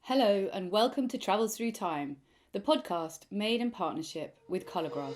Hello and welcome to Travels Through Time, the podcast made in partnership with Colourgraph.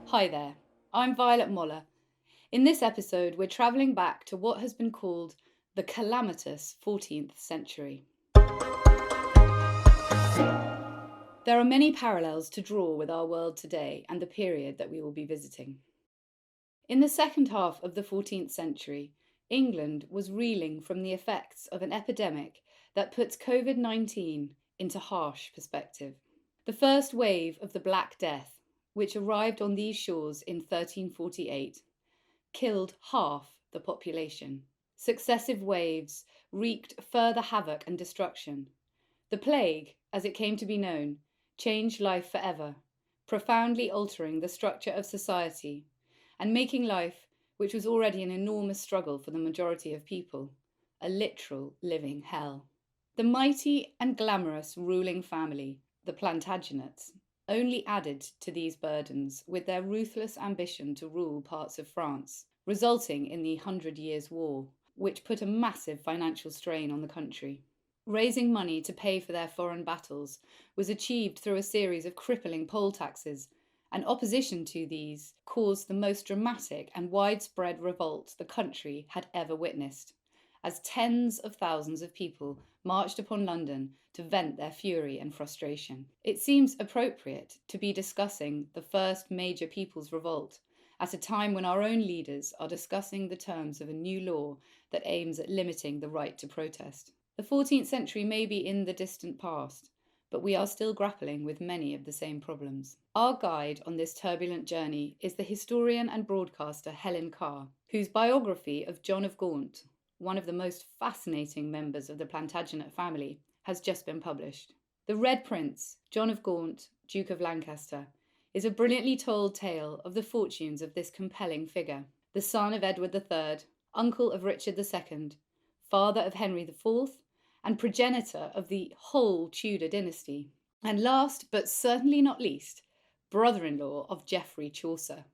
Hi there, I'm Violet Moller. In this episode, we're travelling back to what has been called the calamitous 14th century. There are many parallels to draw with our world today and the period that we will be visiting. In the second half of the 14th century, England was reeling from the effects of an epidemic that puts COVID-19 into harsh perspective. The first wave of the Black Death, which arrived on these shores in 1348, killed half the population. Successive waves wreaked further havoc and destruction. The plague, as it came to be known, changed life forever, profoundly altering the structure of society and making life, which was already an enormous struggle for the majority of people, a literal living hell. The mighty and glamorous ruling family, the Plantagenets, only added to these burdens with their ruthless ambition to rule parts of France, resulting in the 100 Years' War, which put a massive financial strain on the country. Raising money to pay for their foreign battles was achieved through a series of crippling poll taxes, and opposition to these caused the most dramatic and widespread revolt the country had ever witnessed, as tens of thousands of people marched upon London to vent their fury and frustration. It seems appropriate to be discussing the first major people's revolt at a time when our own leaders are discussing the terms of a new law that aims at limiting the right to protest. The 14th century may be in the distant past, but we are still grappling with many of the same problems. Our guide on this turbulent journey is the historian and broadcaster Helen Carr, whose biography of John of Gaunt, one of the most fascinating members of the Plantagenet family, has just been published. The Red Prince, John of Gaunt, Duke of Lancaster, is a brilliantly told tale of the fortunes of this compelling figure, the son of Edward III, uncle of Richard II, father of Henry IV, and progenitor of the whole Tudor dynasty, and last but certainly not least, brother-in-law of Geoffrey Chaucer.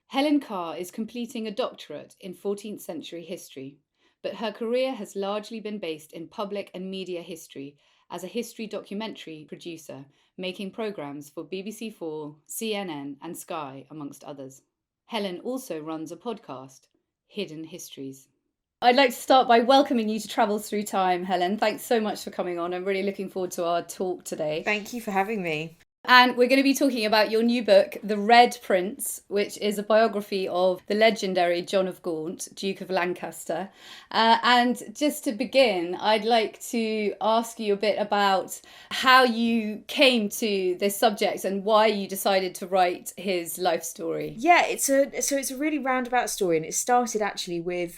Helen Carr is completing a doctorate in 14th century history, but her career has largely been based in public and media history as a history documentary producer, making programmes for BBC4, CNN and Sky, amongst others. Helen also runs a podcast, Hidden Histories. I'd like to start by welcoming you to Travels Through Time, Helen. Thanks so much for coming on. I'm really looking forward to our talk today. Thank you for having me. And we're going to be talking about your new book, The Red Prince, which is a biography of the legendary John of Gaunt, Duke of Lancaster. And just to begin, I'd like to ask you a bit about how you came to this subject and why you decided to write his life story. Yeah, it's a really roundabout story, and it started actually with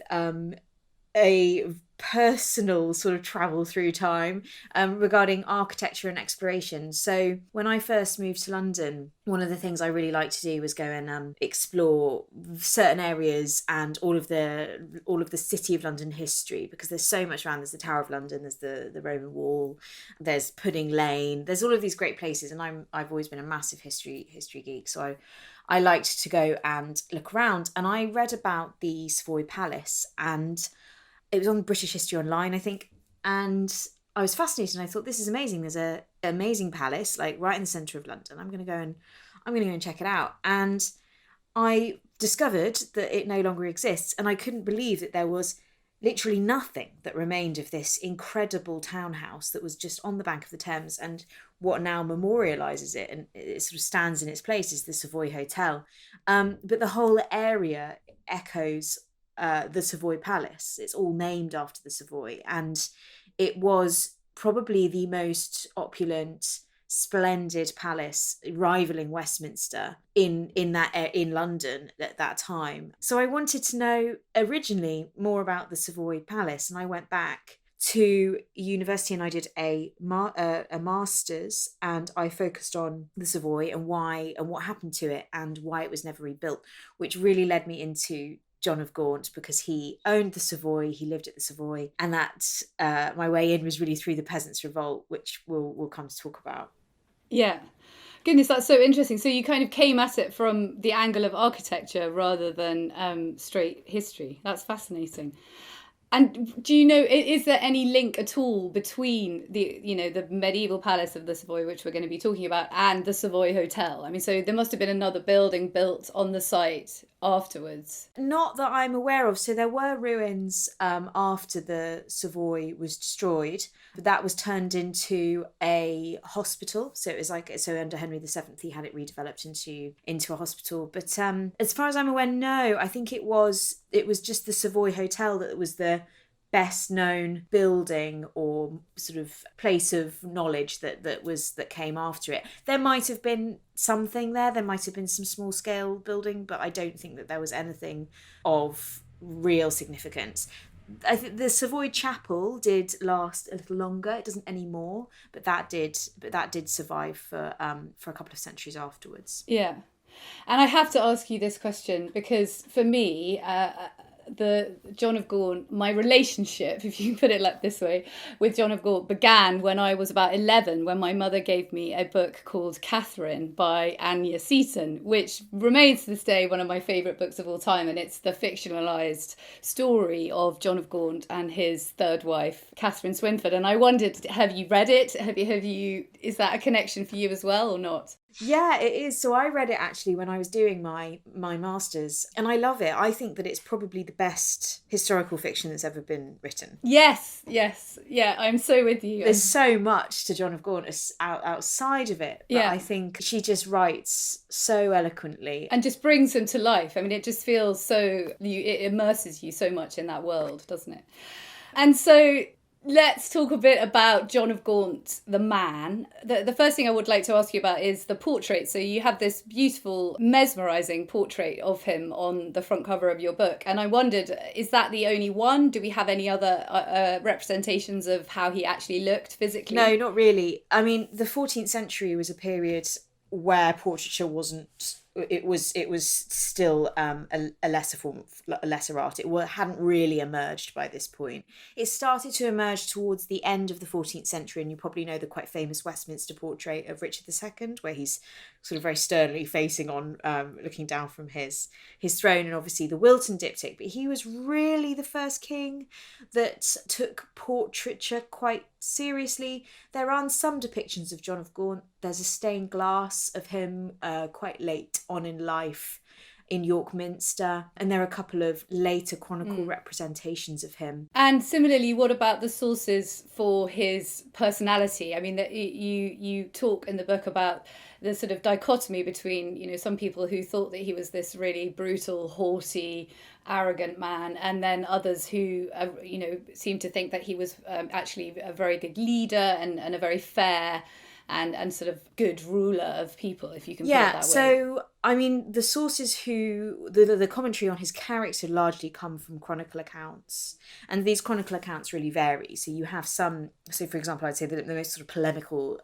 a personal sort of travel through time regarding architecture and exploration. So when I first moved to London, one of the things I really liked to do was go and explore certain areas and all of the City of London history, because there's so much around. There's the Tower of London, there's the Roman Wall, there's Pudding Lane, there's all of these great places, and I've always been a massive history geek, so I liked to go and look around. And I read about the Savoy Palace, and it was on British History Online, I think, and I was fascinated, and I thought, this is amazing. There's an amazing palace, like right in the centre of London. I'm going to go and check it out. And I discovered that it no longer exists, and I couldn't believe that there was literally nothing that remained of this incredible townhouse that was just on the bank of the Thames. And what now memorialises it, and it sort of stands in its place, is the Savoy Hotel. But the whole area echoes the Savoy Palace. It's all named after the Savoy, and it was probably the most opulent, splendid palace, rivaling Westminster in London at that time. So I wanted to know originally more about the Savoy Palace, and I went back to university and I did a master's, and I focused on the Savoy and why and what happened to it and why it was never rebuilt, which really led me into John of Gaunt, because he owned the Savoy, he lived at the Savoy, and that my way in was really through the Peasants' Revolt, which we'll come to talk about. Yeah. Goodness, that's so interesting. So you kind of came at it from the angle of architecture rather than straight history. That's fascinating. And do you know, is there any link at all between the medieval palace of the Savoy, which we're going to be talking about, and the Savoy Hotel? I mean, so there must have been another building built on the site afterwards. Not that I'm aware of. So there were ruins after the Savoy was destroyed, but that was turned into a hospital. So it was under Henry VII, he had it redeveloped into a hospital. But as far as I'm aware, no. I think it was just the Savoy Hotel that was the best known building or sort of place of knowledge that came after it. There might have been something there might have been some small scale building, but I don't think that there was anything of real significance. I think the Savoy Chapel did last a little longer. It doesn't anymore, but that did survive for a couple of centuries afterwards. Yeah. And I have to ask you this question because for me, the John of Gaunt, my relationship, if you can put it like this way, with John of Gaunt began when I was about 11, when my mother gave me a book called Catherine by Anya Seton, which remains to this day one of my favourite books of all time. And it's the fictionalised story of John of Gaunt and his third wife, Catherine Swynford. And I wondered, have you read it? Is that a connection for you as well or not? Yeah, it is. So I read it actually when I was doing my master's, and I love it. I think that it's probably the best historical fiction that's ever been written. Yes. Yeah, I'm so with you. There's so much to John of Gaunt outside of it. But yeah. I think she just writes so eloquently. And just brings them to life. I mean, it just feels it immerses you so much in that world, doesn't it? And so let's talk a bit about John of Gaunt, the man. The first thing I would like to ask you about is the portrait. So you have this beautiful, mesmerising portrait of him on the front cover of your book. And I wondered, is that the only one? Do we have any other representations of how he actually looked physically? No, not really. I mean, the 14th century was a period where portraiture wasn't... It was still a lesser form, a lesser art. It hadn't really emerged by this point. It started to emerge towards the end of the 14th century, and you probably know the quite famous Westminster portrait of Richard II, where he's sort of very sternly facing on, looking down from his throne, and obviously the Wilton diptych. But he was really the first king that took portraiture quite seriously. There are some depictions of John of Gaunt. There's a stained glass of him quite late on in life in York Minster, and there are a couple of later chronicle representations of him. And similarly, what about the sources for his personality? I mean, that you talk in the book about the sort of dichotomy between, some people who thought that he was this really brutal, haughty, arrogant man, and then others who, seem to think that he was actually a very good leader and a very fair and sort of good ruler of people, if you can put it that way. So I mean, the sources the commentary on his character largely come from chronicle accounts, and these chronicle accounts really vary. So you have some. So, for example, I'd say that the most sort of polemical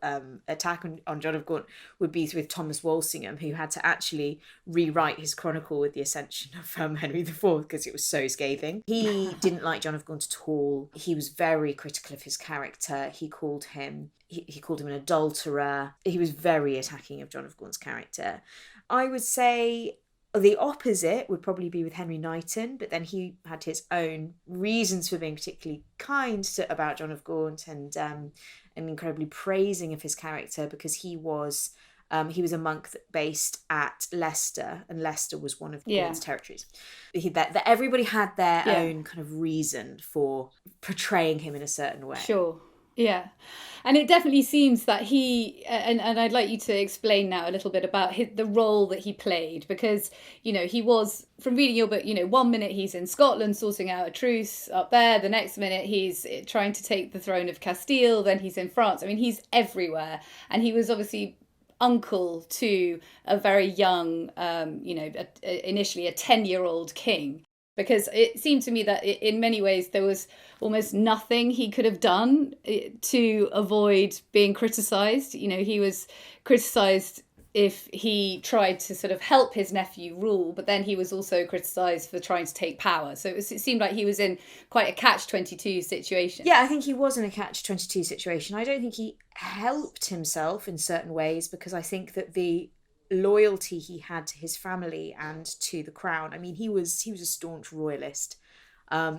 attack on John of Gaunt would be with Thomas Walsingham, who had to actually rewrite his chronicle with the ascension of Henry IV because it was so scathing. He didn't like John of Gaunt at all. He was very critical of his character. He called him an adulterer. He was very attacking of John of Gaunt's character. I would say the opposite would probably be with Henry Knighton, but then he had his own reasons for being particularly kind about John of Gaunt and incredibly praising of his character, because he was a monk based at Leicester, and Leicester was one of Gaunt's territories. That everybody had their own kind of reason for portraying him in a certain way. Sure. Yeah. And it definitely seems that he, and I'd like you to explain now a little bit about the role that he played, because, he was, from reading your book, 1 minute he's in Scotland sorting out a truce up there, the next minute he's trying to take the throne of Castile, then he's in France. I mean, he's everywhere. And he was obviously uncle to a very young, initially a 10-year-old king. Because it seemed to me that in many ways there was almost nothing he could have done to avoid being criticised. You know, he was criticised if he tried to sort of help his nephew rule, but then he was also criticised for trying to take power. So it seemed like he was in quite a catch-22 situation. Yeah, I think he was in a catch-22 situation. I don't think he helped himself in certain ways, because I think that the loyalty he had to his family and to the crown, I mean, he was a staunch royalist.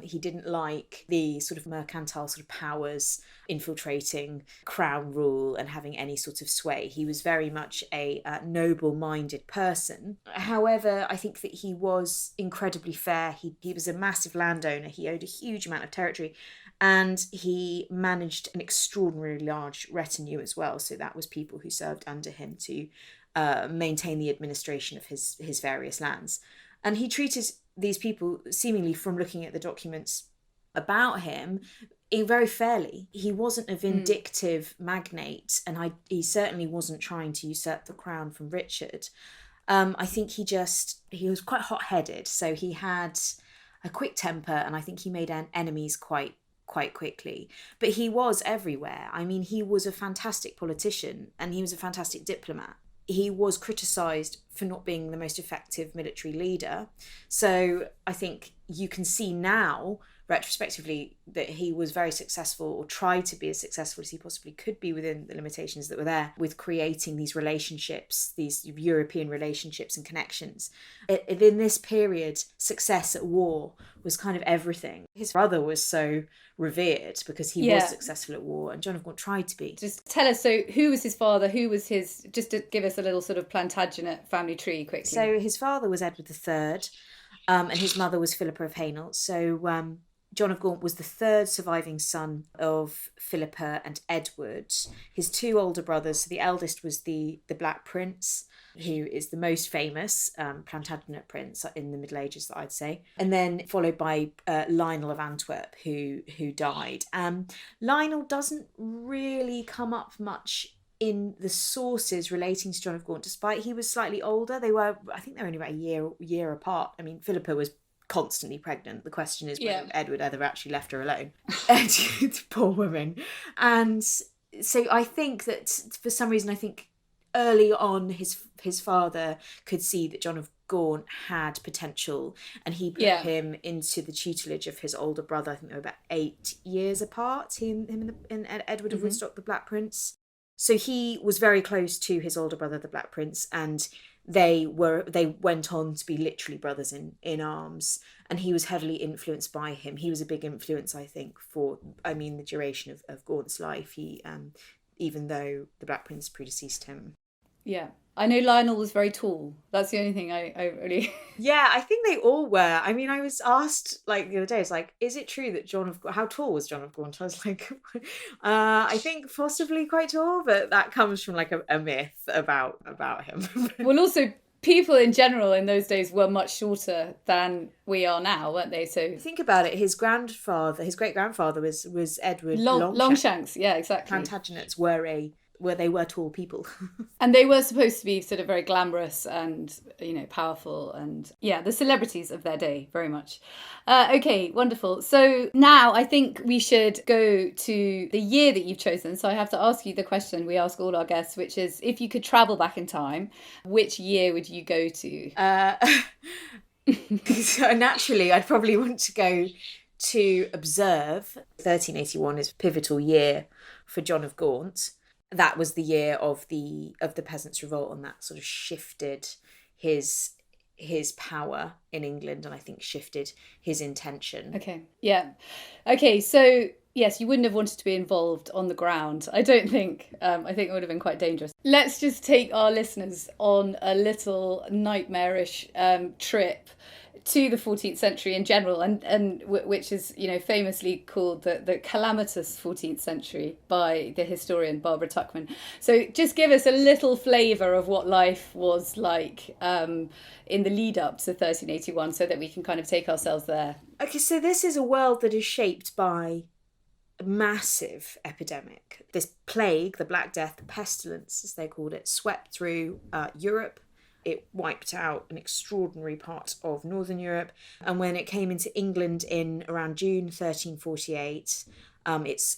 He didn't like the sort of mercantile sort of powers infiltrating crown rule and having any sort of sway. He was very much a noble-minded person. However, I think that he was incredibly fair. He was a massive landowner. He owned a huge amount of territory, and he managed an extraordinarily large retinue as well. So that was people who served under him to maintain the administration of his various lands. And he treated these people, seemingly from looking at the documents about him, very fairly. He wasn't a vindictive magnate, and he certainly wasn't trying to usurp the crown from Richard. I think he was quite hot-headed, so he had a quick temper, and I think he made enemies quite quickly. But he was everywhere. I mean, he was a fantastic politician, and he was a fantastic diplomat. He was criticised for not being the most effective military leader. So I think you can see now, retrospectively, that he was very successful, or tried to be as successful as he possibly could be within the limitations that were there, with creating these relationships, these European relationships and connections. In this period, success at war was kind of everything. His brother was so revered because he was successful at war, and John of Gaunt tried to be. Just tell us, so who was his father, just to give us a little sort of Plantagenet family tree quickly. So his father was Edward III, and his mother was Philippa of Hainault. So John of Gaunt was the third surviving son of Philippa and Edward. His two older brothers, so the eldest was the Black Prince, who is the most famous Plantagenet prince in the Middle Ages, that I'd say, and then followed by Lionel of Antwerp, who died. Lionel doesn't really come up much in the sources relating to John of Gaunt, despite he was slightly older. I think they were only about a year apart. I mean, Philippa was constantly pregnant. The question is whether Edward ever actually left her alone. Poor woman. And so I think that for some reason, I think early on his father could see that John of Gaunt had potential, and he put him into the tutelage of his older brother. I think they were about 8 years apart, him and Edward of Woodstock, the Black Prince. So he was very close to his older brother, the Black Prince, and they went on to be literally brothers in arms, and he was heavily influenced by him. He was a big influence, I think, for the duration of Gaunt's life. He even though the Black Prince predeceased him. Yeah. I know Lionel was very tall. That's the only thing I really... Yeah, I think they all were. I mean, I was asked the other day, it's like, is it true that how tall was John of Gaunt? I was like, I think possibly quite tall, but that comes from a myth about him. Well, also, people in general in those days were much shorter than we are now, weren't they? So think about it. His great grandfather was Edward Longshanks. Yeah, exactly. Plantagenets were tall people. And they were supposed to be sort of very glamorous and, powerful, and the celebrities of their day, very much. Okay, wonderful. So now I think we should go to the year that you've chosen. So I have to ask you the question we ask all our guests, which is, if you could travel back in time, which year would you go to? So naturally, I'd probably want to go to observe. 1381 is a pivotal year for John of Gaunt. That was the year of the Peasants' Revolt, and that sort of shifted his power in England, and I think shifted his intention. Okay. Yeah. Okay. So yes, you wouldn't have wanted to be involved on the ground. I don't think. I think it would have been quite dangerous. Let's just take our listeners on a little nightmarish trip to the 14th century in general, and which is famously called the calamitous 14th century by the historian Barbara Tuchman. So just give us a little flavour of what life was like in the lead up to 1381, so that we can kind of take ourselves there. Okay, so this is a world that is shaped by a massive epidemic. This plague, the Black Death, the pestilence as they called it, swept through Europe it wiped out an extraordinary part of Northern Europe. And when it came into England in around June 1348,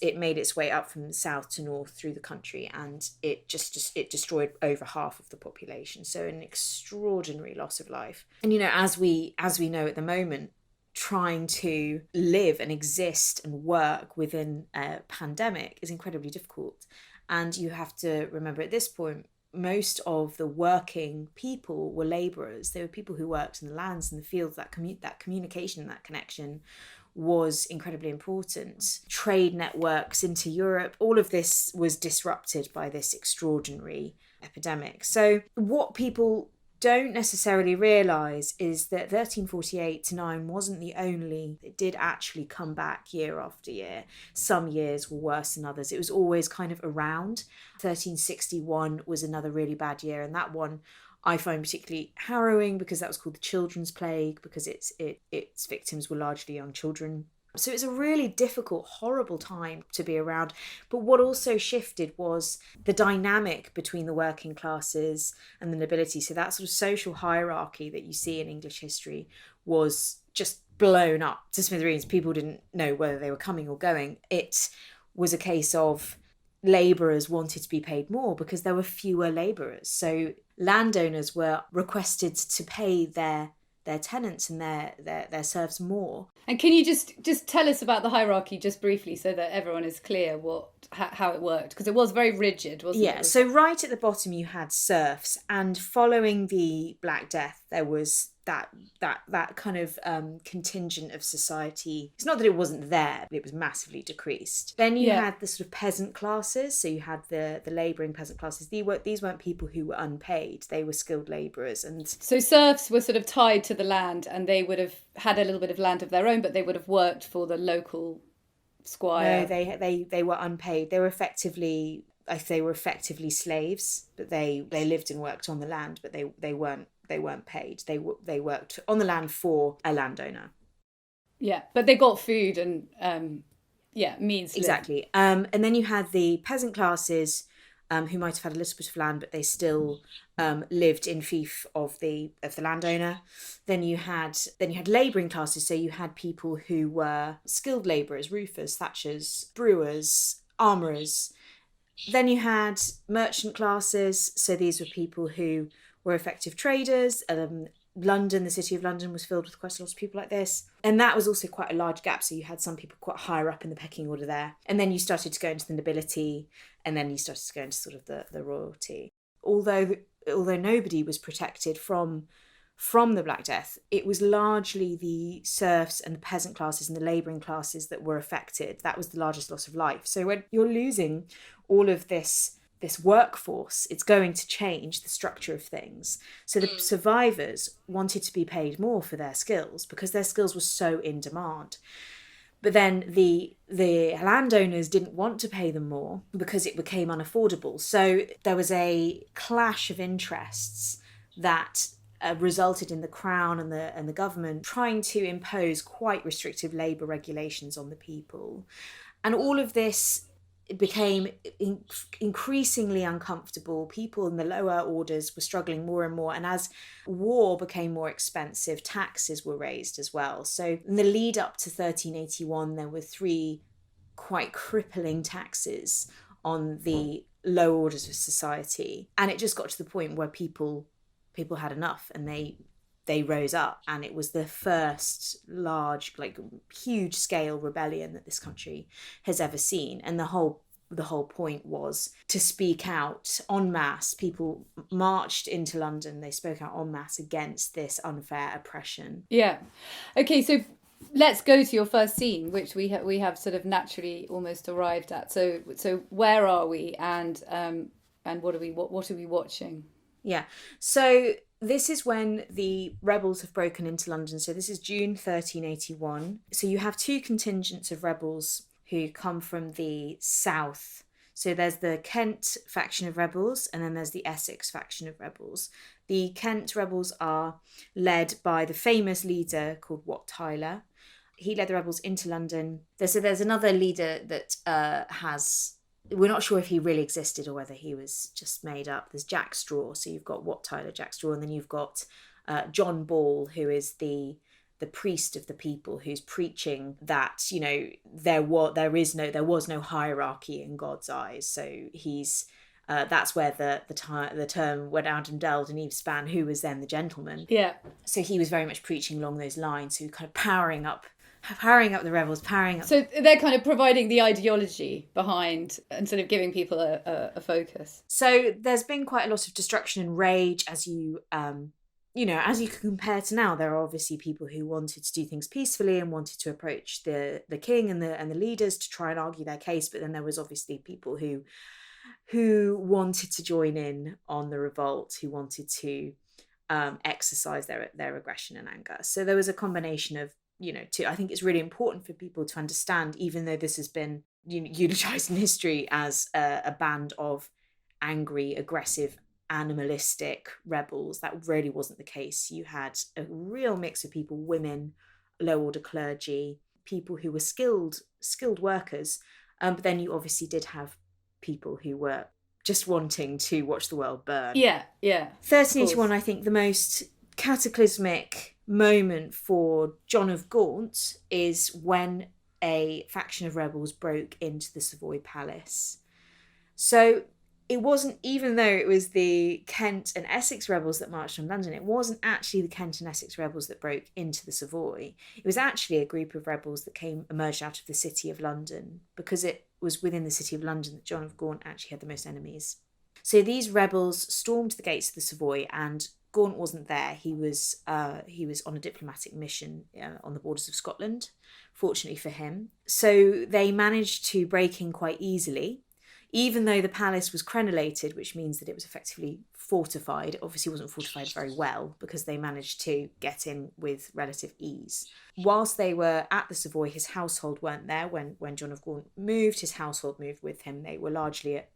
it made its way up from south to north through the country, and it destroyed over half of the population. So an extraordinary loss of life. And as we know at the moment, trying to live and exist and work within a pandemic is incredibly difficult. And you have to remember at this point, most of the working people were labourers. They were people who worked in the lands and the fields. That communication, that connection was incredibly important. Trade networks into Europe, all of this was disrupted by this extraordinary epidemic. So what people don't necessarily realise is that 1348 to 9 wasn't the only. It did actually come back year after year. Some years were worse than others. It was always kind of around. 1361 was another really bad year, and that one I find particularly harrowing because that was called the Children's Plague, because its victims were largely young children. So it's a really difficult, horrible time to be around. But what also shifted was the dynamic between the working classes and the nobility. So that sort of social hierarchy that you see in English history was just blown up to smithereens. People didn't know whether they were coming or going. It was a case of labourers wanted to be paid more because there were fewer labourers. So landowners were requested to pay their tenants and their serfs more. And can you just tell us about the hierarchy just briefly so that everyone is clear how it worked? Because it was very rigid, wasn't it? Yeah, so right at the bottom you had serfs, and following the Black Death there was that kind of contingent of society. It's not that it wasn't there, but it was massively decreased. Then you had the sort of peasant classes. So you had the labouring peasant classes. These weren't people who were unpaid. They were skilled labourers. And so serfs were sort of tied to the land, and they would have had a little bit of land of their own, but they would have worked for the local squire. No, they were unpaid. They were effectively slaves, but they lived and worked on the land, but they weren't paid. They worked on the land for a landowner. Yeah, but they got food and means to exactly live. And then you had the peasant classes, who might have had a little bit of land, but they still lived in fief of the landowner. Then you had labouring classes. So you had people who were skilled labourers, roofers, thatchers, brewers, armourers. Then you had merchant classes. So these were people who were effective traders. London, the city of London, was filled with quite a lot of people like this. And that was also quite a large gap. So you had some people quite higher up in the pecking order there. And then you started to go into the nobility, and then you started to go into sort of the royalty. Although nobody was protected from the Black Death, it was largely the serfs and the peasant classes and the labouring classes that were affected. That was the largest loss of life. So when you're losing all of this workforce, it's going to change the structure of things. So the survivors wanted to be paid more for their skills because their skills were so in demand. But then the landowners didn't want to pay them more because it became unaffordable. So there was a clash of interests that resulted in the Crown and the government trying to impose quite restrictive labour regulations on the people. And all of this became increasingly uncomfortable. People in the lower orders were struggling more and more. And as war became more expensive, taxes were raised as well. So in the lead up to 1381, there were 3 quite crippling taxes on the lower orders of society. And it just got to the point where people had enough, and they rose up, and it was the first large, huge scale rebellion that this country has ever seen. And the whole point was to speak out en masse. People marched into London. They spoke out en masse against this unfair oppression. Yeah. Okay, so let's go to your first scene, which we have sort of naturally almost arrived at. So where are we, and what are we watching? Yeah. So this is when the rebels have broken into London. So this is June 1381. So you have 2 contingents of rebels who come from the south. So there's the Kent faction of rebels, and then there's the Essex faction of rebels. The Kent rebels are led by the famous leader called Wat Tyler. He led the rebels into London. There's another leader that has We're not sure if he really existed or whether he was just made up. There's Jack Straw, so you've got Wat Tyler, Jack Straw, and then you've got John Ball, who is the priest of the people, who's preaching that, you know, there was no hierarchy in God's eyes. So he's that's where the term went out and delved in Eve's span, who was then the gentleman. Yeah. So he was very much preaching along those lines, so kind of powering up the rebels, powering up. So they're kind of providing the ideology behind and sort of giving people a focus. So there's been quite a lot of destruction and rage, as you as you can compare to now. There are obviously people who wanted to do things peacefully and wanted to approach the king and the leaders to try and argue their case, but then there was obviously people who wanted to join in on the revolt, who wanted to exercise their aggression and anger. So there was a combination of, I think it's really important for people to understand, even though this has been eulogized in history as a band of angry, aggressive, animalistic rebels, that really wasn't the case. You had a real mix of people, women, low order clergy, people who were skilled workers, but then you obviously did have people who were just wanting to watch the world burn. Yeah. 1381, I think the most cataclysmic moment for John of Gaunt is when a faction of rebels broke into the Savoy Palace. So it wasn't, even though it was the Kent and Essex rebels that marched on London, it wasn't actually the Kent and Essex rebels that broke into the Savoy. It was actually a group of rebels that emerged out of the city of London, because it was within the city of London that John of Gaunt actually had the most enemies. So these rebels stormed the gates of the Savoy, and Gaunt wasn't there. He was on a diplomatic mission on the borders of Scotland, fortunately for him. So they managed to break in quite easily, even though the palace was crenellated, which means that it was effectively fortified. It obviously wasn't fortified very well, because they managed to get in with relative ease. Whilst they were at the Savoy, his household weren't there. When John of Gaunt moved, his household moved with him. They were largely at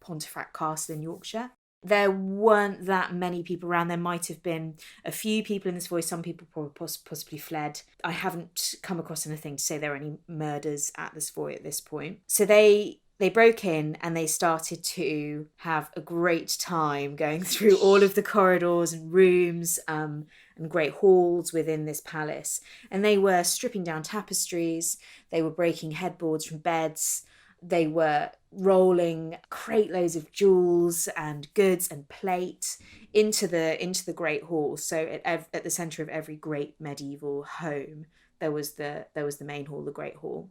Pontefract Castle in Yorkshire. There weren't that many people around. There might have been a few people in the Savoy. Some people probably possibly fled. I haven't come across anything to say there were any murders at the Savoy at this point. So they broke in and they started to have a great time going through all of the corridors and rooms and great halls within this palace. And they were stripping down tapestries. They were breaking headboards from beds. They were rolling crate loads of jewels and goods and plate into the great hall. So at the centre of every great medieval home, there was the main hall, the great hall.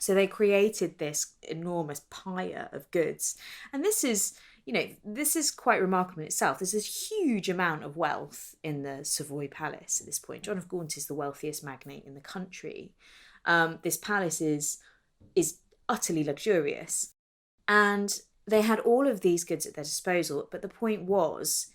So they created this enormous pyre of goods. And this is quite remarkable in itself. There's this huge amount of wealth in the Savoy Palace at this point. John of Gaunt is the wealthiest magnate in the country. This palace is utterly luxurious. And they had all of these goods at their disposal. But the point was,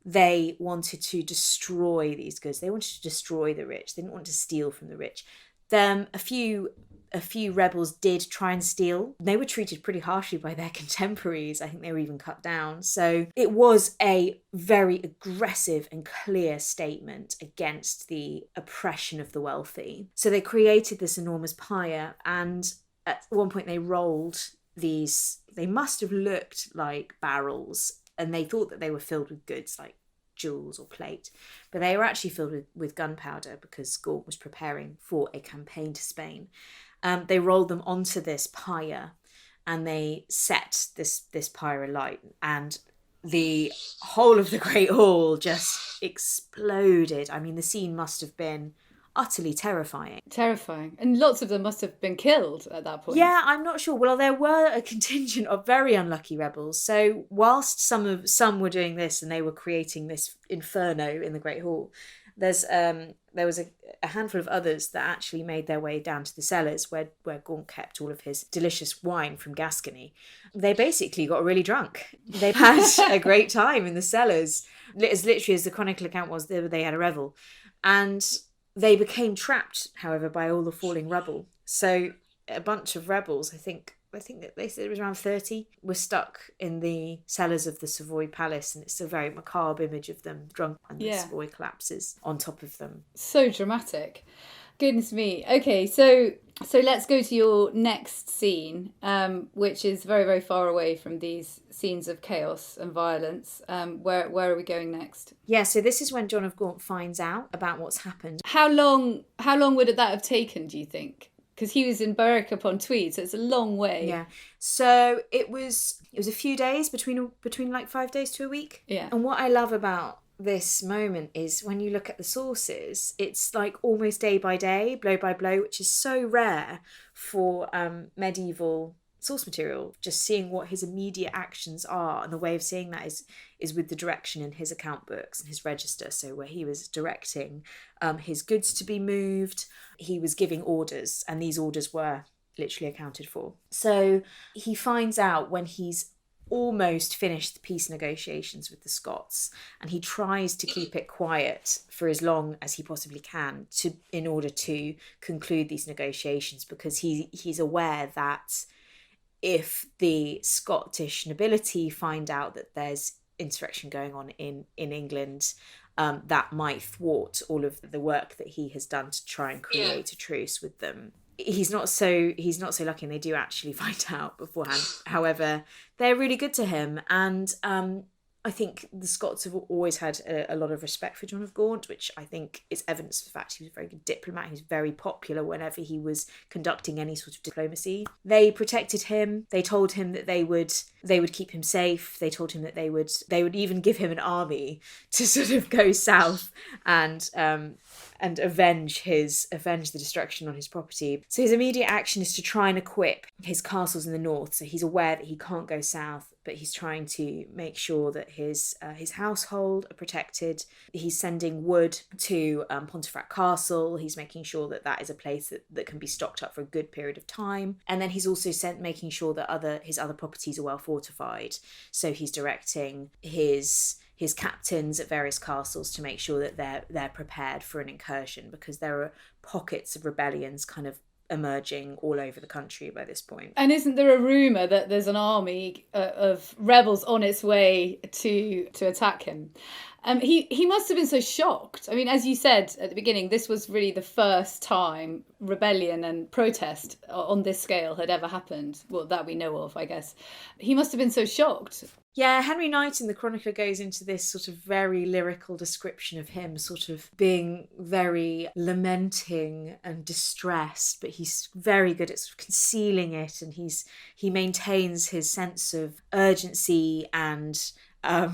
they wanted to destroy these goods. They wanted to destroy the rich. They didn't want to steal from the rich. A few rebels did try and steal. They were treated pretty harshly by their contemporaries. I think they were even cut down. So it was a very aggressive and clear statement against the oppression of the wealthy. So they created this enormous pyre, and at one point they rolled these, they must have looked like barrels, and they thought that they were filled with goods like jewels or plate, but they were actually filled with gunpowder, because Gaunt was preparing for a campaign to Spain. They rolled them onto this pyre and they set this pyre alight, and the whole of the Great Hall just exploded. I mean, the scene must have been utterly terrifying. And lots of them must have been killed at that point. Yeah, I'm not sure. Well, there were a contingent of very unlucky rebels. So whilst some were doing this and they were creating this inferno in the Great Hall, there was a handful of others that actually made their way down to the cellars where Gaunt kept all of his delicious wine from Gascony. They basically got really drunk. They had a great time in the cellars. As literally as the chronicle account was, they had a revel. And they became trapped, however, by all the falling rubble. So a bunch of rebels, I think that they said it was around 30, were stuck in the cellars of the Savoy Palace, and it's a very macabre image of them drunk and the Savoy collapses on top of them. So dramatic. Goodness me. Okay, so let's go to your next scene, which is very, very far away from these scenes of chaos and violence. Where are we going next? Yeah, so this is when John of Gaunt finds out about what's happened. How long would that have taken, do you think? Because he was in Berwick upon Tweed, so it's a long way. Yeah. So it was a few days, between like 5 days to a week. Yeah. And what I love about this moment is when you look at the sources, it's like almost day by day, blow by blow, which is so rare for medieval source material. Just seeing what his immediate actions are, and the way of seeing that is with the direction in his account books and his register. So where he was directing his goods to be moved, he was giving orders, and these orders were literally accounted for. So he finds out when he's almost finished the peace negotiations with the Scots, and he tries to keep it quiet for as long as he possibly can in order to conclude these negotiations, because he's aware that if the Scottish nobility find out that there's insurrection going on in England, that might thwart all of the work that he has done to try and create a truce with them. He's not so lucky, and they do actually find out beforehand. However, they're really good to him, and I think the Scots have always had a lot of respect for John of Gaunt, which I think is evidence of the fact he was a very good diplomat. He was very popular whenever he was conducting any sort of diplomacy. They protected him. They told him that they would keep him safe. They told him that they would even give him an army to sort of go south and avenge the destruction on his property. So his immediate action is to try and equip his castles in the north. So he's aware that he can't go south, but he's trying to make sure that his household are protected. He's sending wood to Pontefract Castle. He's making sure that is a place that can be stocked up for a good period of time. And then he's also making sure that his other properties are well fortified. So he's directing his captains at various castles to make sure that they're prepared for an incursion, because there are pockets of rebellions kind of emerging all over the country by this point. And isn't there a rumour that there's an army of rebels on its way to attack him? He must have been so shocked. I mean, as you said at the beginning, this was really the first time rebellion and protest on this scale had ever happened. Well, that we know of, I guess. He must have been so shocked. Yeah, Henry Knight in the Chronicler goes into this sort of very lyrical description of him sort of being very lamenting and distressed, but he's very good at sort of concealing it, and he maintains his sense of urgency and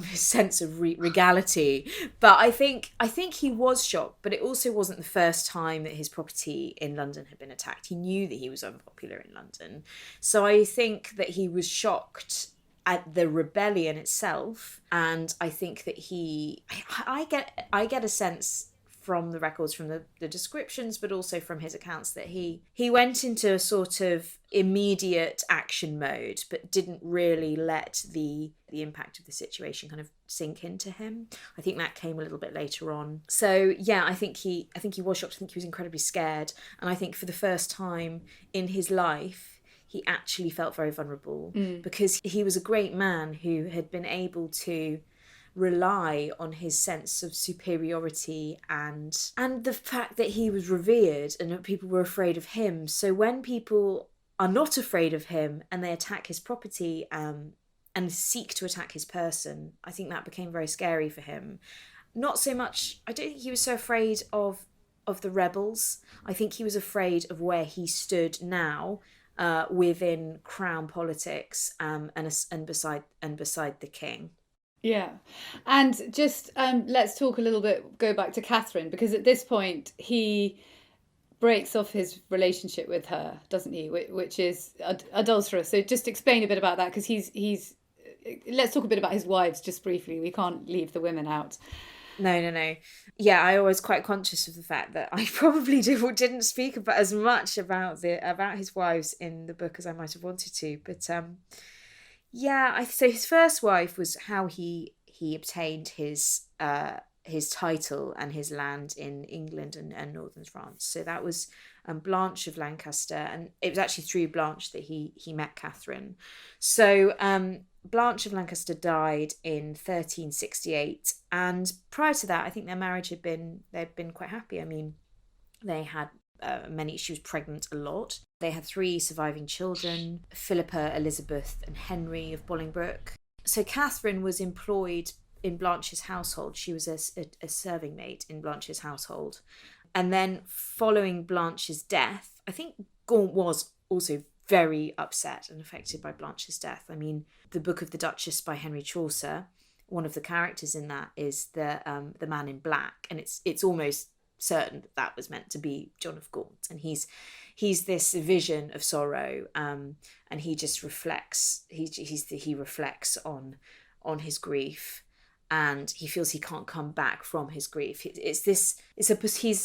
his sense of regality. But I think he was shocked, but it also wasn't the first time that his property in London had been attacked. He knew that he was unpopular in London. So I think that he was shocked at the rebellion itself, and I think that I get a sense from the records, from the descriptions, but also from his accounts, that he went into a sort of immediate action mode, but didn't really let the impact of the situation kind of sink into him. I think that came a little bit later on. So yeah, I think he was shocked. I think he was incredibly scared, and I think for the first time in his life, he actually felt very vulnerable, because he was a great man who had been able to rely on his sense of superiority and the fact that he was revered and that people were afraid of him. So when people are not afraid of him and they attack his property and seek to attack his person, I think that became very scary for him. Not so much, I don't think he was so afraid of the rebels. I think he was afraid of where he stood now, within crown politics, and beside the king. Yeah. And just let's talk a little bit, go back to Catherine, because at this point he breaks off his relationship with her, doesn't he, which is adulterous. So just explain a bit about that, because he's let's talk a bit about his wives just briefly. We can't leave the women out. No. Yeah, I was quite conscious of the fact that I probably didn't speak about as much about his wives in the book as I might have wanted to. But yeah, so his first wife was how he obtained his title and his land in England and northern France. So that was Blanche of Lancaster, and it was actually through Blanche that he met Catherine. So Blanche of Lancaster died in 1368, and prior to that, I think their marriage they'd been quite happy. I mean, they had She was pregnant a lot. They had 3 surviving children, Philippa, Elizabeth and Henry of Bolingbroke. So Catherine was employed in Blanche's household. She was a serving maid in Blanche's household. And then following Blanche's death, I think Gaunt was also very upset and affected by Blanche's death. I mean, the Book of the Duchess by Henry Chaucer, one of the characters in that is the man in black, and it's almost certain that was meant to be John of Gaunt, and he's this vision of sorrow, and he just reflects he reflects on his grief, and he feels he can't come back from his grief. He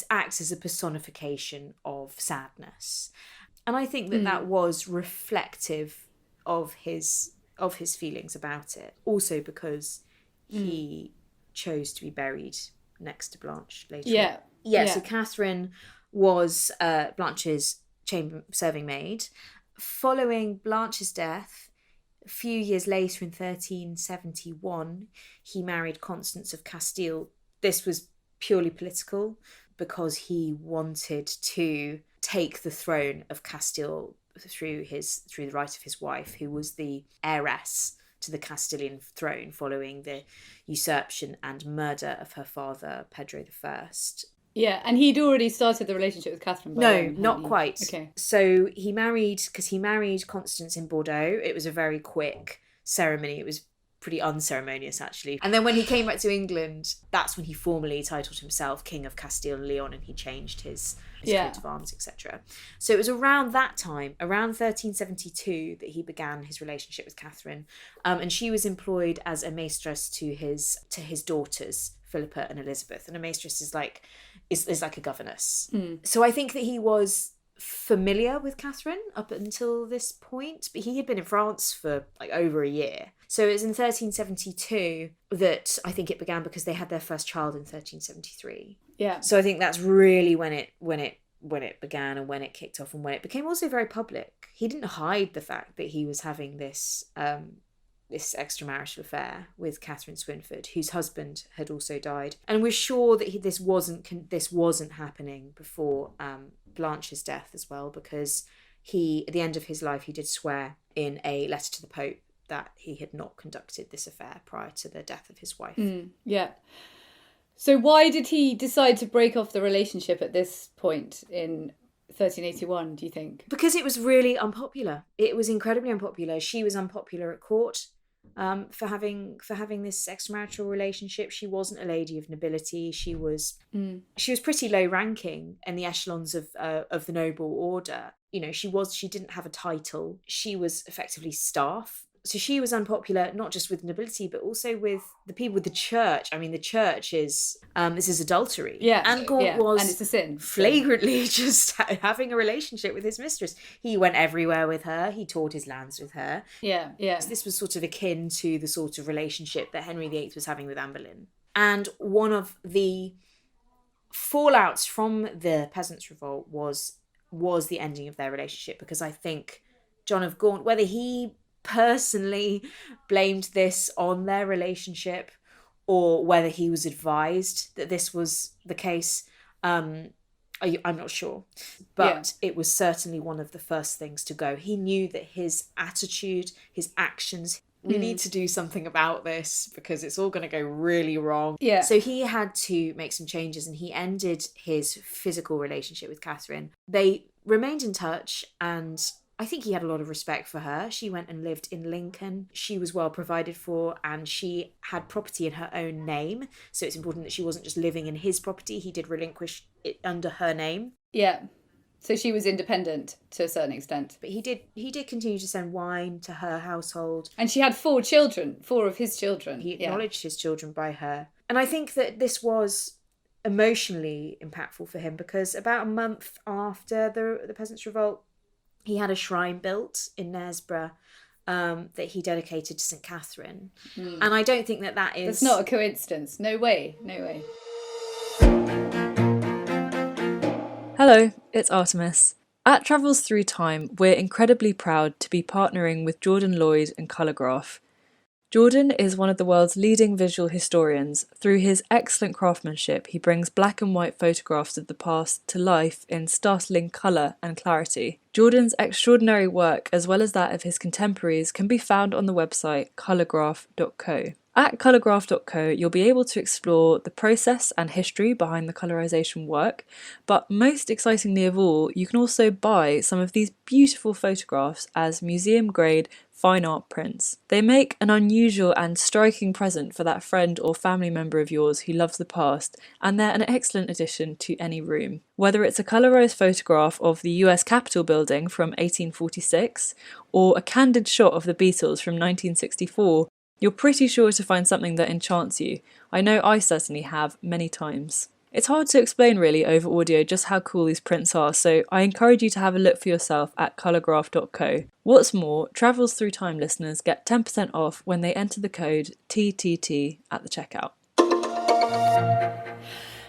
acts as a personification of sadness, and I think that was reflective of his feelings about it, also because he chose to be buried next to Blanche later on. Yeah, so Catherine was Blanche's chamber serving maid. Following Blanche's death, a few years later in 1371, he married Constance of Castile. This was purely political because he wanted to take the throne of Castile through the right of his wife, who was the heiress to the Castilian throne following the usurpation and murder of her father, Pedro I. Yeah, and he'd already started the relationship with Catherine by then, not quite. Okay. So he married Constance in Bordeaux. It was a very quick ceremony. It was pretty unceremonious, actually. And then when he came back to England, that's when he formally titled himself King of Castile and Leon, and he changed his coat of arms, etc. So it was around that time, around 1372, that he began his relationship with Catherine, and she was employed as a maestress to his daughters, Philippa and Elizabeth. And a maestress is like a governess. So I think that he was familiar with Catherine up until this point, but he had been in France for like over a year. So it was in 1372 that I think it began, because they had their first child in 1373. Yeah. So I think that's really when it began, and when it kicked off, and when it became also very public. He didn't hide the fact that he was having this extramarital affair with Catherine Swynford, whose husband had also died, and we're sure that this wasn't happening before Blanche's death as well, because he, at the end of his life, he did swear in a letter to the Pope that he had not conducted this affair prior to the death of his wife. Yeah. So why did he decide to break off the relationship at this point in 1381, do you think? Because it was really unpopular. It was incredibly unpopular. She was unpopular at court for having this extramarital relationship. She wasn't a lady of nobility. She was pretty low ranking in the echelons of the noble order. You know, she didn't have a title. She was effectively staff. So she was unpopular, not just with nobility, but also with the people, with the church. I mean, the church is, this is adultery. Yeah. And Gaunt was and it's a sin. flagrantly just having a relationship with his mistress. He went everywhere with her. He toured his lands with her. Yeah. So this was sort of akin to the sort of relationship that Henry VIII was having with Anne Boleyn. And one of the fallouts from the Peasants' Revolt was the ending of their relationship, because I think John of Gaunt, whether he personally blamed this on their relationship or whether he was advised that this was the case, I'm not sure, but it was certainly one of the first things to go. He knew that his attitude, his actions, we need to do something about this because it's all going to go really wrong. Yeah. So he had to make some changes, and he ended his physical relationship with Catherine. They remained in touch, and I think he had a lot of respect for her. She went and lived in Lincoln. She was well provided for, and she had property in her own name. So it's important that she wasn't just living in his property. He did relinquish it under her name. Yeah. So she was independent to a certain extent. But he did continue to send wine to her household. And she had 4 children, 4 of his children. He acknowledged his children by her. And I think that this was emotionally impactful for him, because about a month after the Peasants' Revolt, he had a shrine built in Knaresborough that he dedicated to St. Catherine. And I don't think that is... That's not a coincidence. No way. Hello, it's Artemis. At Travels Through Time, we're incredibly proud to be partnering with Jordan Lloyd and Colourgraph. Jordan is one of the world's leading visual historians. Through his excellent craftsmanship, he brings black and white photographs of the past to life in startling colour and clarity. Jordan's extraordinary work, as well as that of his contemporaries, can be found on the website colourgraph.co. At colourgraph.co, you'll be able to explore the process and history behind the colorization work, but most excitingly of all, you can also buy some of these beautiful photographs as museum-grade fine art prints. They make an unusual and striking present for that friend or family member of yours who loves the past, and they're an excellent addition to any room. Whether it's a colorized photograph of the US Capitol building from 1846, or a candid shot of the Beatles from 1964, you're pretty sure to find something that enchants you. I know I certainly have many times. It's hard to explain really over audio just how cool these prints are, so I encourage you to have a look for yourself at colourgraph.co. What's more, Travels Through Time listeners get 10% off when they enter the code TTT at the checkout.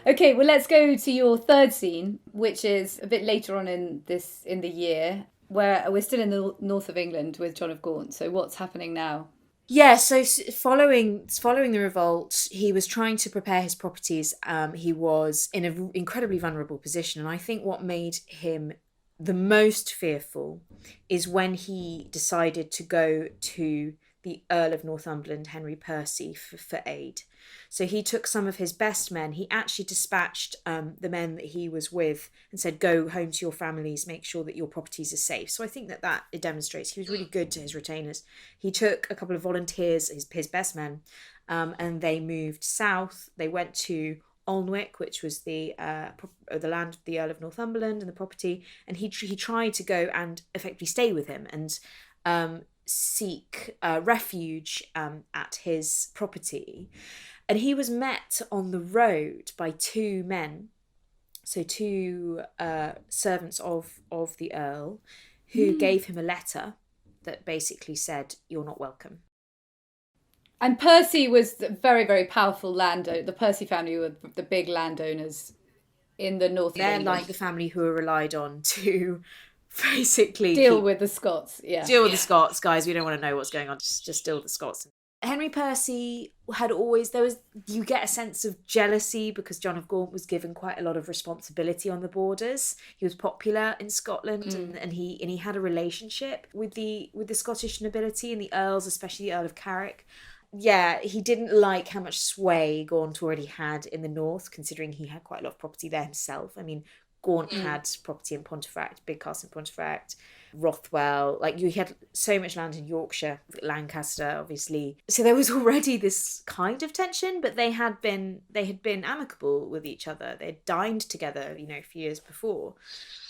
Okay, well, let's go to your third scene, which is a bit later on in the year, where we're still in the north of England with John of Gaunt. So what's happening now? Yeah, so following the revolt, he was trying to prepare his properties. He was in an incredibly vulnerable position, and I think what made him the most fearful is when he decided to go to the Earl of Northumberland, Henry Percy, for aid. So he took some of his best men. He actually dispatched the men that he was with and said, go home to your families, make sure that your properties are safe. So I think that it demonstrates he was really good to his retainers. He took a couple of volunteers, his best men, and they moved south. They went to Alnwick, which was the land of the Earl of Northumberland and the property, and he tried to go and effectively stay with him and seek refuge at his property. And he was met on the road by two men, so two servants of the Earl, who gave him a letter that basically said, you're not welcome. And Percy was a very, very powerful landowner. The Percy family were the big landowners in the north of England. They're like the family who are relied on to basically deal with the Scots. Yeah, deal with the Scots, guys. We don't want to know what's going on. Just deal with the Scots. Henry Percy had always, you get a sense of jealousy because John of Gaunt was given quite a lot of responsibility on the borders. He was popular in Scotland and he had a relationship with the Scottish nobility and the earls, especially the Earl of Carrick. Yeah, he didn't like how much sway Gaunt already had in the north, considering he had quite a lot of property there himself. I mean, Gaunt had property in Pontefract, big castle in Pontefract, Rothwell, like you had so much land in Yorkshire, Lancaster, obviously. So there was already this kind of tension, but they had been amicable with each other. They had dined together, a few years before.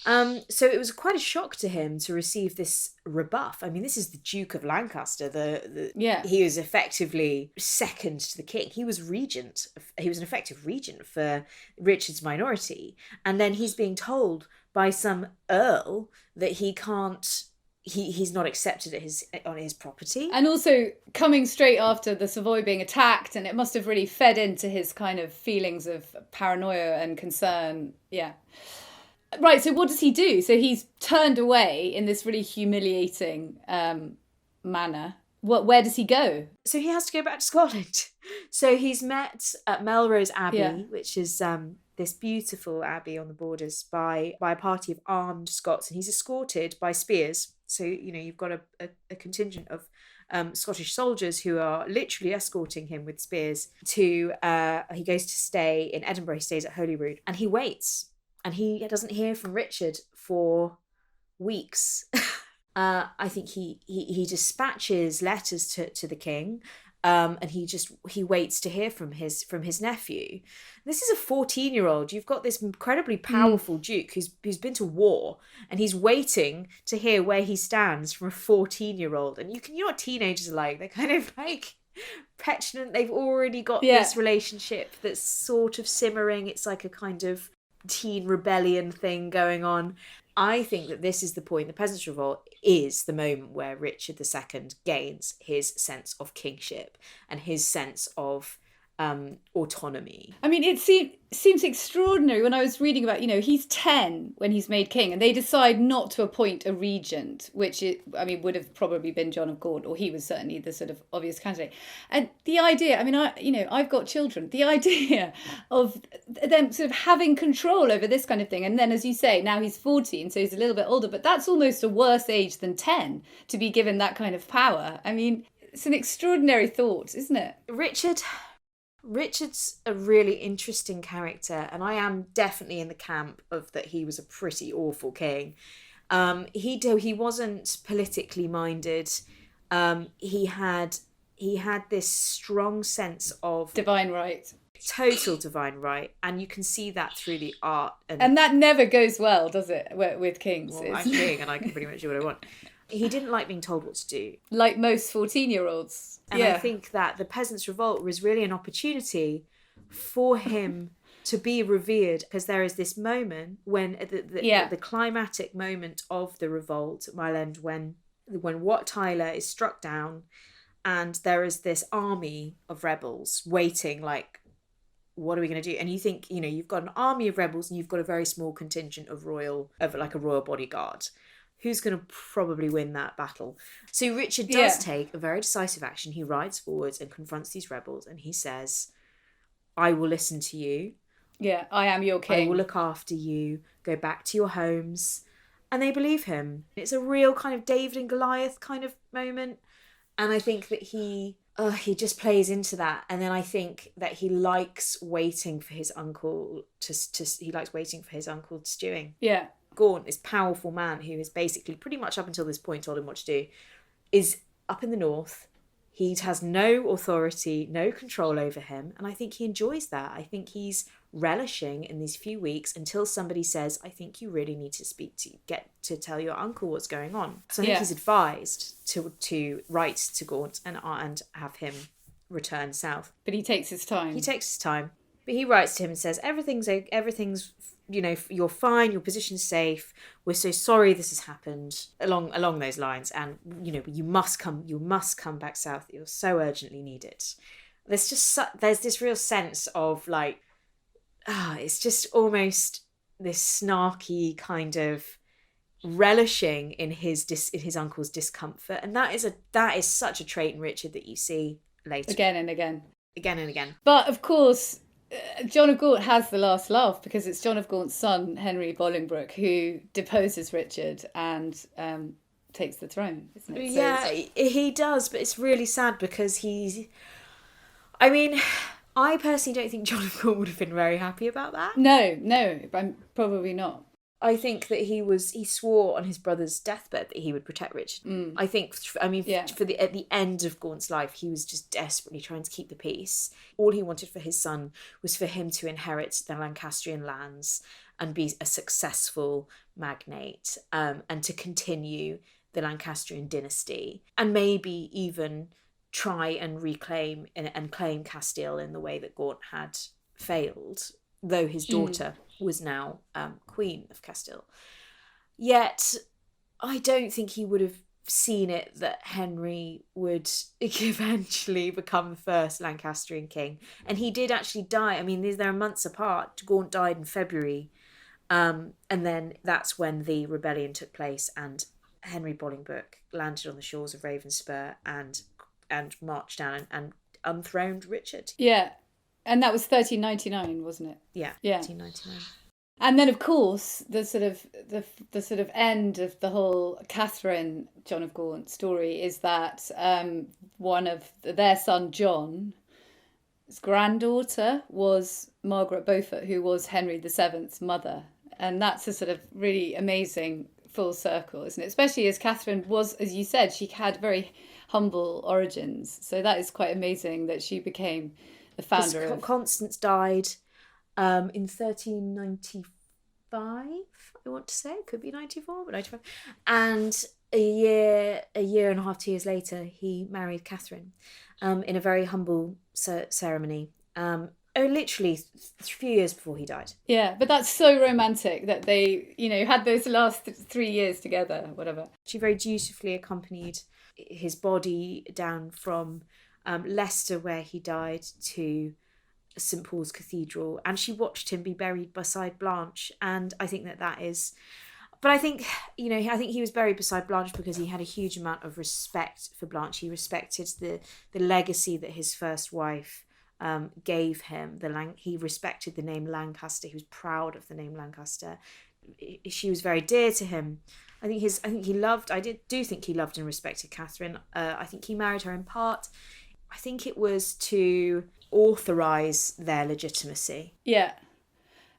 So it was quite a shock to him to receive this rebuff. I mean, this is the Duke of Lancaster. He was effectively second to the king. He was regent. He was an effective regent for Richard's minority, and then he's being told by some earl that he can't. He's not accepted on his property. And also coming straight after the Savoy being attacked, and it must have really fed into his kind of feelings of paranoia and concern. Yeah. Right, so what does he do? So he's turned away in this really humiliating manner. Where does he go? So he has to go back to Scotland. So he's met at Melrose Abbey, which is this beautiful abbey on the borders, by a party of armed Scots, and he's escorted by spears. So, you've got a contingent of Scottish soldiers who are literally escorting him with spears to, he goes to stay in Edinburgh. He stays at Holyrood, and he waits. And he doesn't hear from Richard for weeks. I think he dispatches letters to the king, and he waits to hear from his nephew. This is a 14-year-old. You've got this incredibly powerful duke who's been to war, and he's waiting to hear where he stands from a 14-year-old. And you know what teenagers are like? They're kind of like petulant. They've already got this relationship that's sort of simmering. It's like a kind of teen rebellion thing going on. I think that this is the point. The Peasants' Revolt is the moment where Richard II gains his sense of kingship and his sense of autonomy. I mean, it seems extraordinary when I was reading about, he's 10 when he's made king, and they decide not to appoint a regent, which would have probably been John of Gaunt, or he was certainly the sort of obvious candidate. And the idea, I've got children, the idea of them sort of having control over this kind of thing. And then, as you say, now he's 14, so he's a little bit older, but that's almost a worse age than 10 to be given that kind of power. I mean, it's an extraordinary thought, isn't it? Richard's a really interesting character, and I am definitely in the camp of that he was a pretty awful king. He wasn't politically minded. He had this strong sense of divine right. Total divine right, and you can see that through the art. And that never goes well, does it, with kings? Well, I'm king and I can pretty much do what I want. He didn't like being told what to do. Like most 14-year-olds. And I think that the Peasants' Revolt was really an opportunity for him to be revered, because there is this moment when the climatic moment of the revolt at Mile End, when Wat Tyler is struck down, and there is this army of rebels waiting, like, what are we going to do? And you think, you've got an army of rebels and you've got a very small contingent of a royal bodyguard. Who's going to probably win that battle? So Richard does take a very decisive action. He rides forwards and confronts these rebels, and he says, I will listen to you. Yeah, I am your king. I will look after you. Go back to your homes. And they believe him. It's a real kind of David and Goliath kind of moment. And I think that he just plays into that. And then I think that he likes waiting for his uncle stewing. Yeah. Gaunt, this powerful man who has basically pretty much up until this point told him what to do, is up in the north. He has no authority, no control over him. And I think he enjoys that. I think he's relishing in these few weeks until somebody says, I think you really need to get to tell your uncle what's going on. So I think he's advised to write to Gaunt and have him return south. But he takes his time. But he writes to him and says, everything's you're fine, your position's safe, we're so sorry this has happened, along those lines, and you must come back south, you're so urgently needed. There's this real sense of like, it's just almost this snarky kind of relishing in his uncle's discomfort, and that is such a trait in Richard that you see later again and again. But of course, John of Gaunt has the last laugh, because it's John of Gaunt's son, Henry Bolingbroke, who deposes Richard and takes the throne, isn't it? Yeah, he does, but it's really sad because I personally don't think John of Gaunt would have been very happy about that. No, I'm probably not. I think that he swore on his brother's deathbed that he would protect Richard. I think, at the end of Gaunt's life, he was just desperately trying to keep the peace. All he wanted for his son was for him to inherit the Lancastrian lands and be a successful magnate, and to continue the Lancastrian dynasty, and maybe even try and reclaim and claim Castile in the way that Gaunt had failed, though his daughter was now Queen of Castile. Yet, I don't think he would have seen it that Henry would eventually become the first Lancastrian king. And he did actually die. I mean, they're months apart. Gaunt died in February. And then that's when the rebellion took place, and Henry Bolingbroke landed on the shores of Ravenspur and marched down and unthroned Richard. Yeah. And that was 1399, wasn't it? Yeah. 1399. And then, of course, the sort of end of the whole Catherine John of Gaunt story is that one of their son John's granddaughter was Margaret Beaufort, who was Henry VII's mother, and that's a sort of really amazing full circle, isn't it? Especially as Catherine was, as you said, she had very humble origins, so that is quite amazing that she became the founder of... Constance died in 1395, I want to say. It could be 94, but 95. And a year and a half, 2 years later, he married Catherine in a very humble ceremony. Literally a few years before he died. Yeah, but that's so romantic that they, had those last 3 years together, whatever. She very dutifully accompanied his body down from Leicester, where he died, to St Paul's Cathedral, and she watched him be buried beside Blanche. And I think that is, but I think, I think he was buried beside Blanche because he had a huge amount of respect for Blanche. He respected the legacy that his first wife gave him. He respected the name Lancaster. He was proud of the name Lancaster. She was very dear to him. I do think he loved and respected Catherine. I think he married her in part, I think it was to authorise their legitimacy. Yeah.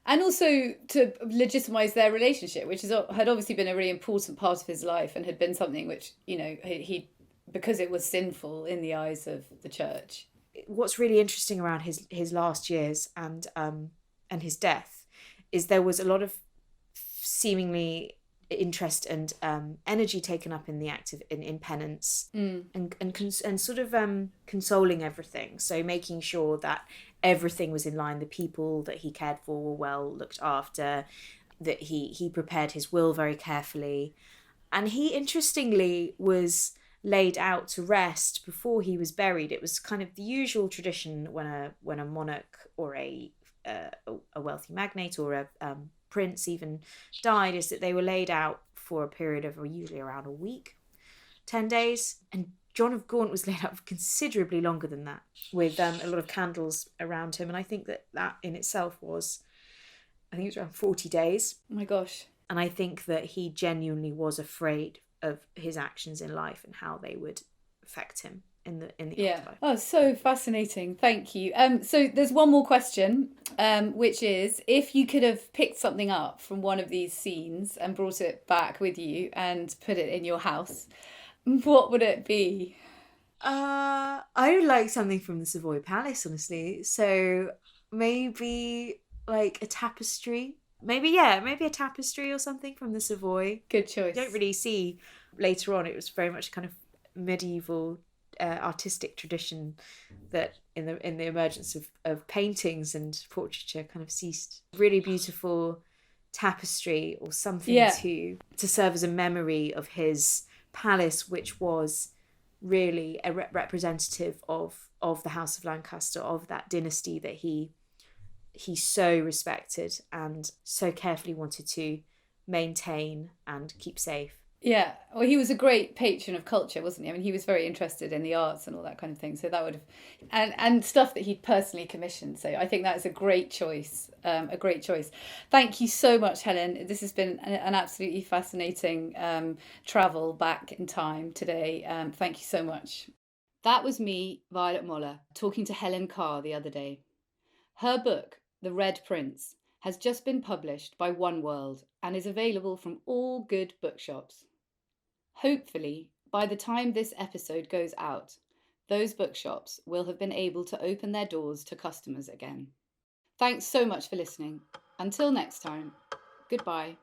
And also to legitimise their relationship, which had obviously been a really important part of his life and had been something which, he because it was sinful in the eyes of the church. What's really interesting around his last years and his death is there was a lot of seemingly interest and energy taken up in the act of in penance and sort of consoling everything. So making sure that everything was in line, the people that he cared for were well looked after, that he prepared his will very carefully, and he interestingly was laid out to rest before he was buried. It was kind of the usual tradition when a monarch or a wealthy magnate or a prince even died, is that they were laid out for a period of usually around a week, 10 days. And John of Gaunt was laid out for considerably longer than that, with a lot of candles around him. And I think that in itself was, I think it was around 40 days. Oh my gosh. And I think that he genuinely was afraid of his actions in life and how they would affect him in the afterlife. Oh, so fascinating. Thank you. So there's one more question, which is, if you could have picked something up from one of these scenes and brought it back with you and put it in your house, what would it be? I would like something from the Savoy Palace, honestly. So maybe like a tapestry. Maybe a tapestry or something from the Savoy. Good choice. You don't really see later on. It was very much kind of medieval artistic tradition that in the emergence of paintings and portraiture kind of ceased. Really beautiful tapestry or something to serve as a memory of his palace, which was really a representative of the House of Lancaster, of that dynasty that he so respected and so carefully wanted to maintain and keep safe. Yeah, well, he was a great patron of culture, wasn't he? I mean, he was very interested in the arts and all that kind of thing. So that would have, and stuff that he'd personally commissioned. So I think that is a great choice. A great choice. Thank you so much, Helen. This has been an absolutely fascinating travel back in time today. Thank you so much. That was me, Violet Moller, talking to Helen Carr the other day. Her book, The Red Prince, has just been published by One World and is available from all good bookshops. Hopefully, by the time this episode goes out, those bookshops will have been able to open their doors to customers again. Thanks so much for listening. Until next time, goodbye.